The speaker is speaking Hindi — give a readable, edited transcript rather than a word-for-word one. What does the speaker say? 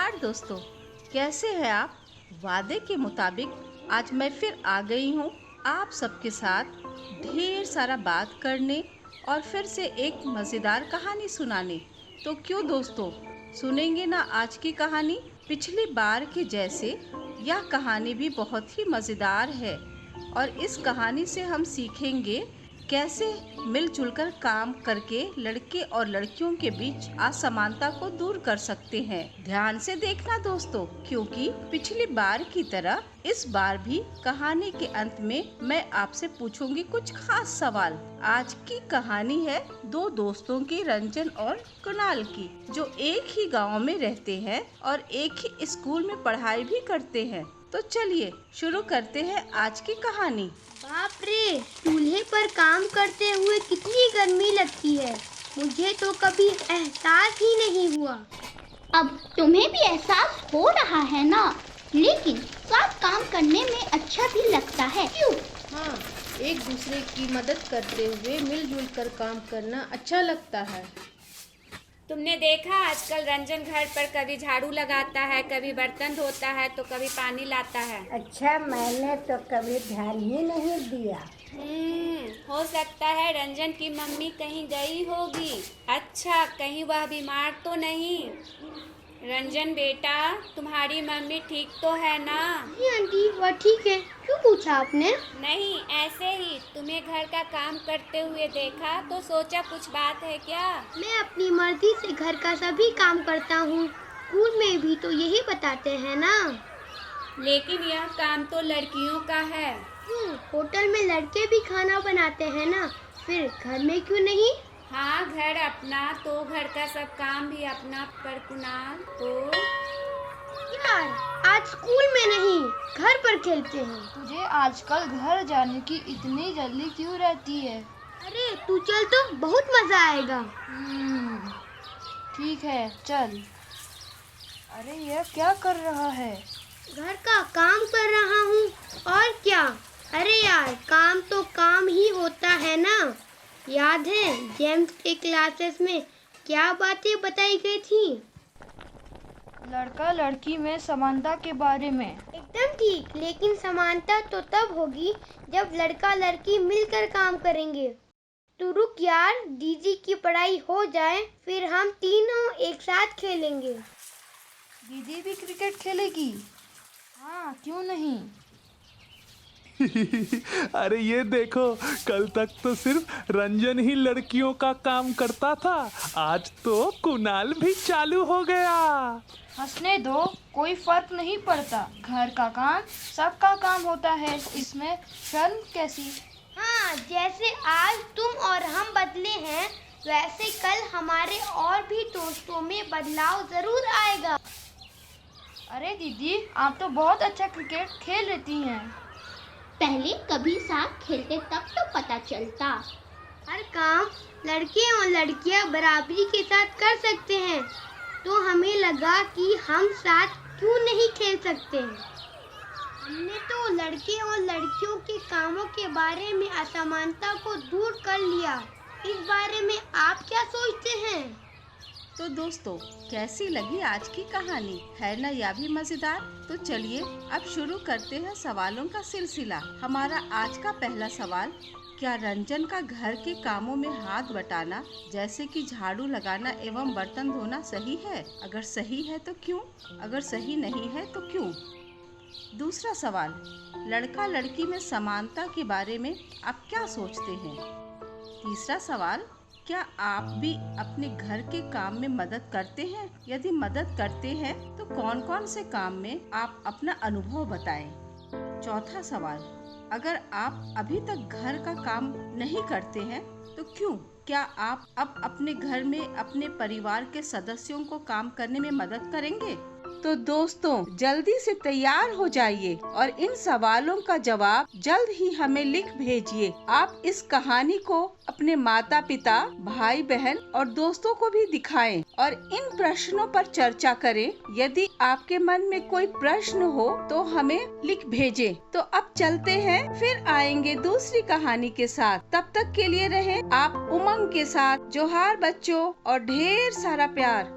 नमस्कार दोस्तों, कैसे हैं आप। वादे के मुताबिक आज मैं फिर आ गई हूँ आप सबके साथ ढेर सारा बात करने और फिर से एक मज़ेदार कहानी सुनाने। तो क्यों दोस्तों, सुनेंगे ना आज की कहानी। पिछली बार के जैसे यह कहानी भी बहुत ही मज़ेदार है और इस कहानी से हम सीखेंगे कैसे मिलजुल कर काम करके लड़के और लड़कियों के बीच असमानता को दूर कर सकते हैं। ध्यान से देखना दोस्तों, क्योंकि पिछली बार की तरह इस बार भी कहानी के अंत में मैं आपसे पूछूंगी कुछ खास सवाल। आज की कहानी है दो दोस्तों की, रंजन और कुणाल की, जो एक ही गांव में रहते हैं और एक ही स्कूल में पढ़ाई भी करते हैं। तो चलिए शुरू करते हैं आज की कहानी। बाप रे, चूल्हे पर काम करते हुए कितनी गर्मी लगती है। मुझे तो कभी एहसास ही नहीं हुआ। अब तुम्हें भी एहसास हो रहा है ना, लेकिन साथ काम करने में अच्छा भी लगता है, क्यों? हाँ, एक दूसरे की मदद करते हुए मिलजुल कर काम करना अच्छा लगता है। तुमने देखा आजकल रंजन घर पर कभी झाड़ू लगाता है, कभी बर्तन धोता है तो कभी पानी लाता है। अच्छा, मैंने तो कभी ध्यान ही नहीं दिया। हो सकता है रंजन की मम्मी कहीं गई होगी। अच्छा, कहीं वह बीमार तो नहीं? रंजन बेटा, तुम्हारी मम्मी ठीक तो है ना? जी आंटी, वह ठीक है। क्यों पूछा आपने? नहीं, ऐसे ही तुम्हें घर का काम करते हुए देखा तो सोचा कुछ बात है क्या। मैं अपनी मर्जी से घर का सभी काम करता हूँ। स्कूल में भी तो यही बताते हैं ना। लेकिन यह काम तो लड़कियों का है। होटल में लड़के भी खाना बनाते हैं ना, फिर घर में क्यों नहीं? हाँ, घर अपना तो घर का सब काम भी अपना। पर कुणाल तो यार, आज स्कूल में नहीं, घर पर खेलते हैं। तुझे आजकल घर जाने की इतनी जल्दी क्यों रहती है? अरे तू चल तो बहुत मजा आएगा। ठीक है, चल। अरे यह क्या कर रहा है? घर का काम कर रहा हूँ, और क्या। अरे यार, काम तो काम ही होता है ना। याद है जेम्स के क्लासेस में क्या बातें बताई गई थी? लड़का लड़की में समानता के बारे में। एकदम ठीक, लेकिन समानता तो तब होगी जब लड़का लड़की मिलकर काम करेंगे। तू रुक यार, दीदी की पढ़ाई हो जाए, फिर हम तीनों एक साथ खेलेंगे। दीदी भी क्रिकेट खेलेगी? हाँ, क्यों नहीं। अरे ये देखो, कल तक तो सिर्फ रंजन ही लड़कियों का काम करता था, आज तो कुणाल भी चालू हो गया। हंसने दो, कोई फर्क नहीं पड़ता। घर का काम सबका काम होता है, इसमें शर्म कैसी। हाँ, जैसे आज तुम और हम बदले हैं, वैसे कल हमारे और भी दोस्तों में बदलाव जरूर आएगा। अरे दीदी, आप तो बहुत अच्छा क्रिकेट खेल लेती हैं। पहले कभी साथ खेलते तब तो पता चलता। हर काम लड़के और लड़कियां बराबरी के साथ कर सकते हैं, तो हमें लगा कि हम साथ क्यों नहीं खेल सकते हैं। हमने तो लड़के और लड़कियों के कामों के बारे में असमानता को दूर कर लिया। इस बारे में आप क्या सोचते हैं? तो दोस्तों, कैसी लगी आज की कहानी, है ना यह भी मजेदार। तो चलिए अब शुरू करते हैं सवालों का सिलसिला। हमारा आज का पहला सवाल, क्या रंजन का घर के कामों में हाथ बटाना जैसे कि झाड़ू लगाना एवं बर्तन धोना सही है? अगर सही है तो क्यों? अगर सही नहीं है तो क्यों? दूसरा सवाल, लड़का लड़की में समानता के बारे में आप क्या सोचते हैं? तीसरा सवाल, क्या आप भी अपने घर के काम में मदद करते हैं? यदि मदद करते हैं तो कौन कौन से काम में आप अपना अनुभव बताएं। चौथा सवाल, अगर आप अभी तक घर का काम नहीं करते हैं तो क्यों? क्या आप अब अपने घर में अपने परिवार के सदस्यों को काम करने में मदद करेंगे? तो दोस्तों, जल्दी से तैयार हो जाइए और इन सवालों का जवाब जल्द ही हमें लिख भेजिए। आप इस कहानी को अपने माता पिता, भाई बहन और दोस्तों को भी दिखाएं और इन प्रश्नों पर चर्चा करें। यदि आपके मन में कोई प्रश्न हो तो हमें लिख भेजें। तो अब चलते हैं, फिर आएंगे दूसरी कहानी के साथ। तब तक के लिए रहें आप उमंग के साथ। जोहार बच्चों और ढेर सारा प्यार।